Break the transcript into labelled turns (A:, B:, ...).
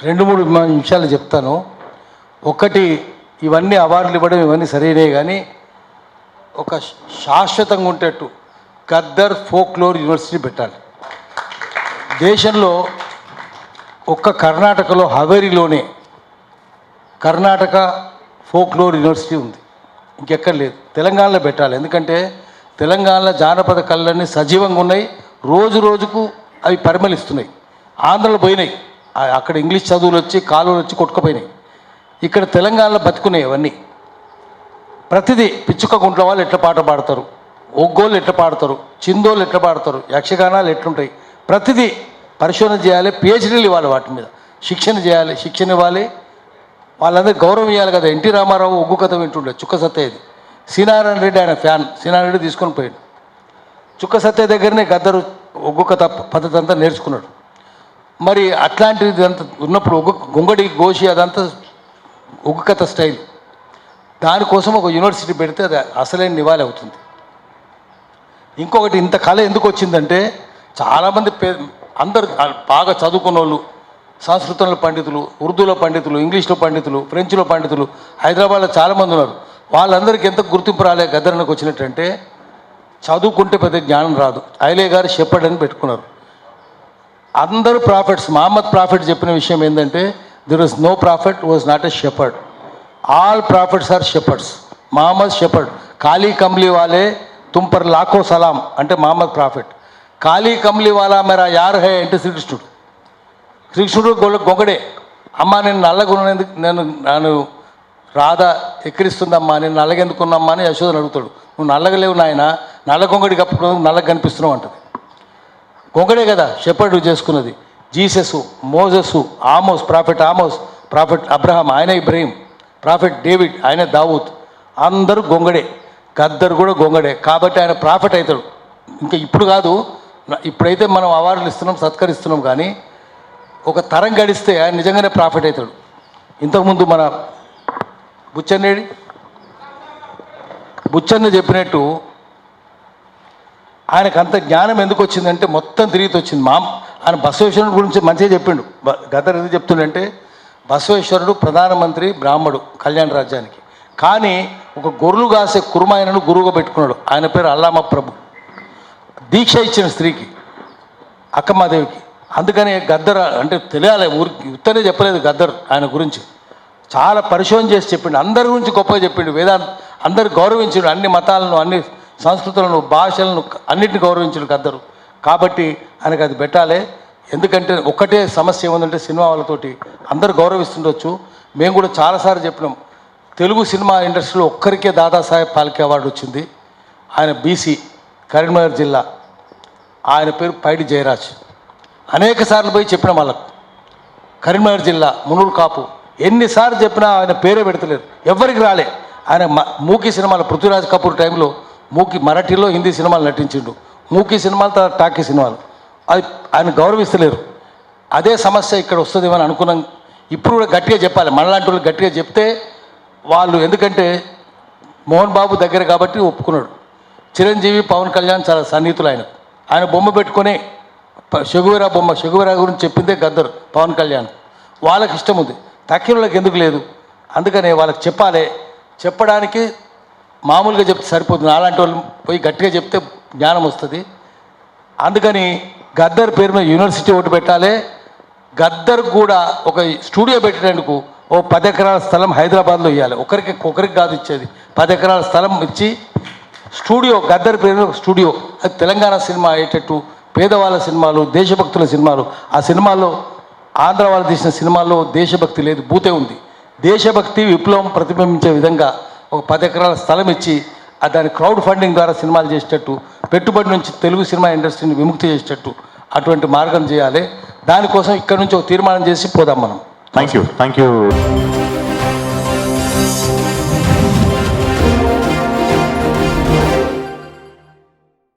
A: 2-3 నిమిషాలు చెప్తాను. ఒకటి, ఇవన్నీ అవార్డులు ఇవ్వడం ఇవన్నీ సరైనవి, కానీ ఒక శాశ్వతంగా ఉండేట్టు గద్దర్ ఫోక్లోర్ యూనివర్సిటీ పెట్టాలి. దేశంలో ఒక్క కర్ణాటకలో హవేరీలోనే కర్ణాటక ఫోక్లోర్ యూనివర్సిటీ ఉంది, ఇంకెక్కడ లేదు. తెలంగాణలో పెట్టాలి, ఎందుకంటే తెలంగాణలో జానపద కళలన్నీ సజీవంగా ఉన్నాయి, రోజు రోజుకు అవి పరిమళిస్తున్నాయి. ఆంధ్రలో పోయినాయి, అక్కడ ఇంగ్లీష్ చదువులు వచ్చి కాలువలు వచ్చి కొట్టుకుపోయినాయి. ఇక్కడ తెలంగాణలో బతుకున్నాయి అవన్నీ. ప్రతిదీ పిచ్చుక గుంట్ల వాళ్ళు ఎట్లా పాట పాడతారు, ఒగ్గోళ్ళు ఎట్లా పాడతారు, చిందోళ్ళు ఎట్లా పాడతారు, యక్షగానాలు ఎట్లుంటాయి, ప్రతిదీ పరిశోధన చేయాలి, పిహెచ్డీలు ఇవ్వాలి, వాటి మీద శిక్షణ చేయాలి, శిక్షణ ఇవ్వాలి, వాళ్ళందరికీ గౌరవం ఇవ్వాలి కదా. ఎన్టీ రామారావు ఒగ్గు కథ వింటుండే, చుక్క సత్తయ్యది. సీనారాయణ రెడ్డి ఆయన ఫ్యాన్, సీనారాయణ రెడ్డి తీసుకొని పోయాడు. చుక్క సత్తయ్య దగ్గరనే గద్దరు ఒగ్గు కథ పద్ధతి అంతా నేర్చుకున్నాడు. మరి అట్లాంటిది అంతా ఉన్నప్పుడు గొంగడి గోషి అదంతా ఒగ్గు కథ స్టైల్. దానికోసం ఒక యూనివర్సిటీ పెడితే అది అసలైన నివాళి అవుతుంది. ఇంకొకటి, ఇంత కళ ఎందుకు వచ్చిందంటే చాలామంది అందరు బాగా చదువుకున్న వాళ్ళు, సంస్కృతంలో పండితులు, ఉర్దూలో పండితులు, ఇంగ్లీష్లో పండితులు, ఫ్రెంచ్లో పండితులు హైదరాబాద్లో చాలామంది ఉన్నారు. వాళ్ళందరికీ ఎంత గుర్తింపు రాలే గద్దర్నకు వచ్చినట్టంటే, చదువుకుంటే పెద్ద జ్ఞానం రాదు. ఐలే గారు షెపర్డ్ అని పెట్టుకున్నారు. అందరూ ప్రాఫిట్స్. మహమ్మద్ ప్రాఫిట్ చెప్పిన విషయం ఏంటంటే, there was no prophet was not a shepherd, all prophets are shepherds. Muhammad shepherd. ఖాళీ కమ్లీ వాలే తుమ్ పర్ లాఖో సలాం అంటే మహమ్మద్ ప్రాఫిట్. ఖాళీ కమ్లీ వాలా మేరా యార్ హై అంటే శ్రీకృష్ణుడు. శ్రీకృష్ణుడు గొంగడే. అమ్మ నేను నల్లగున్నందుకు నన్ను రాధ ఎక్కిరిస్తుందమ్మా, నేను నల్లగెందుకున్నమ్మా అని యశోదని అడుగుతాడు. నువ్వు నల్లగలేవు నాయన, నల్ల గొంగడి కప్పుడు నల్లగా కనిపిస్తున్నావు అంటది. గొంగడే కదా షెపర్డ్ చేసుకున్నది. Jesus, Moses, Amos, profit Abraham ఆయన ఇబ్రహీం, ప్రాఫిట్ డేవిడ్ ఆయన దావూద్, అందరూ గొంగడే. గద్దర్ కూడా గొంగడే. కాబట్టి ఆయన ప్రాఫిట్ అవుతాడు. ఇంకా ఇప్పుడు కాదు, ఇప్పుడైతే మనం అవార్డులు ఇస్తున్నాం, సత్కరిస్తున్నాం, కానీ ఒక తరం గడిస్తే ఆయన నిజంగానే ప్రాఫిట్ అవుతాడు. ఇంతకుముందు మన బుచ్చన్న చెప్పినట్టు ఆయనకు అంత జ్ఞానం ఎందుకు వచ్చిందంటే మొత్తం తిరిగి వచ్చింది. ఆయన బసవేశ్వరుడు గురించి మంచిగా చెప్పిండు. గద్దర్ ఎందుకు చెప్తుండంటే, బసవేశ్వరుడు ప్రధానమంత్రి బ్రాహ్మడు కళ్యాణ రాజ్యానికి, కానీ ఒక గొర్రెలు కాసే కుర్మాయనను గురువుగా పెట్టుకున్నాడు. ఆయన పేరు అల్లామ ప్రభు. దీక్ష ఇచ్చిన స్త్రీకి, అక్కమ్మాదేవికి. అందుకని గద్దర్ అంటే తెలియాలి, ఊరికి ఉత్తనే చెప్పలేదు గద్దర్ ఆయన గురించి. చాలా పరిశోధన చేసి చెప్పిండు, అందరి గురించి గొప్పగా చెప్పిండు. అందరు గౌరవించాడు, అన్ని మతాలను, అన్ని సంస్కృతులను, భాషలను అన్నింటిని గౌరవించాడు గద్దరు. కాబట్టి ఆయనకు అది పెట్టాలి. ఎందుకంటే ఒక్కటే సమస్య ఏముందంటే, సినిమా వాళ్ళతోటి అందరూ గౌరవిస్తుండొచ్చు. మేము కూడా చాలాసార్లు చెప్పినాం, తెలుగు సినిమా ఇండస్ట్రీలో ఒక్కరికే దాదాసాహెబ్ ఫాల్కే అవార్డు వచ్చింది. ఆయన బీసీ, కరీంనగర్ జిల్లా, ఆయన పేరు పైడి జయరాజ్. అనేక సార్లు పోయి చెప్పిన వాళ్ళకు, కరీంనగర్ జిల్లా మునూరు కాపు, ఎన్నిసార్లు చెప్పినా ఆయన పేరే పెడతలేరు, ఎవరికి రాలే. ఆయన మూకీ సినిమాలు, పృథ్వీరాజ్ కపూర్ టైంలో మూకీ మరాఠీలో హిందీ సినిమాలు నటించిండు. మూకీ సినిమాలు, తర్వాత టాకీ సినిమాలు, అది ఆయన గౌరవిస్తలేరు. అదే సమస్య ఇక్కడ వస్తుందేమో అని అనుకున్నాం. ఇప్పుడు కూడా గట్టిగా చెప్పాలి, మనలాంటి వాళ్ళు గట్టిగా చెప్తే వాళ్ళు, ఎందుకంటే మోహన్ బాబు దగ్గర కాబట్టి ఒప్పుకున్నాడు. చిరంజీవి, పవన్ కళ్యాణ్ చాలా సన్నిహితులు. ఆయన బొమ్మ పెట్టుకొని షగువీరా గురించి చెప్పిందే గద్దర్ పవన్ కళ్యాణ్. వాళ్ళకి ఇష్టం ఉంది, తక్కినోళ్ళకి ఎందుకు లేదు. అందుకనే వాళ్ళకి చెప్పాలి. చెప్పడానికి మామూలుగా చెప్తే సరిపోతుంది, అలాంటి వాళ్ళు పోయి గట్టిగా చెప్తే జ్ఞానం వస్తుంది. అందుకని గద్దర్ పేరు మీద యూనివర్సిటీ ఒకటి పెట్టాలి. గద్దర్ కూడా ఒక స్టూడియో పెట్టేందుకు ఓ 10 ఎకరాల స్థలం హైదరాబాద్లో ఇవ్వాలి. ఒకరికి కాదు ఇచ్చేది, 10 ఎకరాల స్థలం ఇచ్చి స్టూడియో, గద్దర్ పేరు మీద ఒక స్టూడియో. అది తెలంగాణ సినిమా అయ్యేటట్టు, పేదవాళ్ళ సినిమాలు, దేశభక్తుల సినిమాలు. ఆ సినిమాల్లో ఆంధ్ర వాళ్ళు తీసిన సినిమాల్లో దేశభక్తి లేదు, భూతే ఉంది. దేశభక్తి, విప్లవం ప్రతిబింబించే విధంగా ఒక 10 ఎకరాల స్థలం ఇచ్చి దాని క్రౌడ్ ఫండింగ్ ద్వారా సినిమాలు చేసేటట్టు, పెట్టుబడి నుంచి తెలుగు సినిమా ఇండస్ట్రీని విముక్తి చేసేటట్టు అటువంటి మార్గం చేయాలి. దానికోసం ఇక్కడ నుంచి ఒక తీర్మానం చేసి పోదాం మనం.
B: Thank you.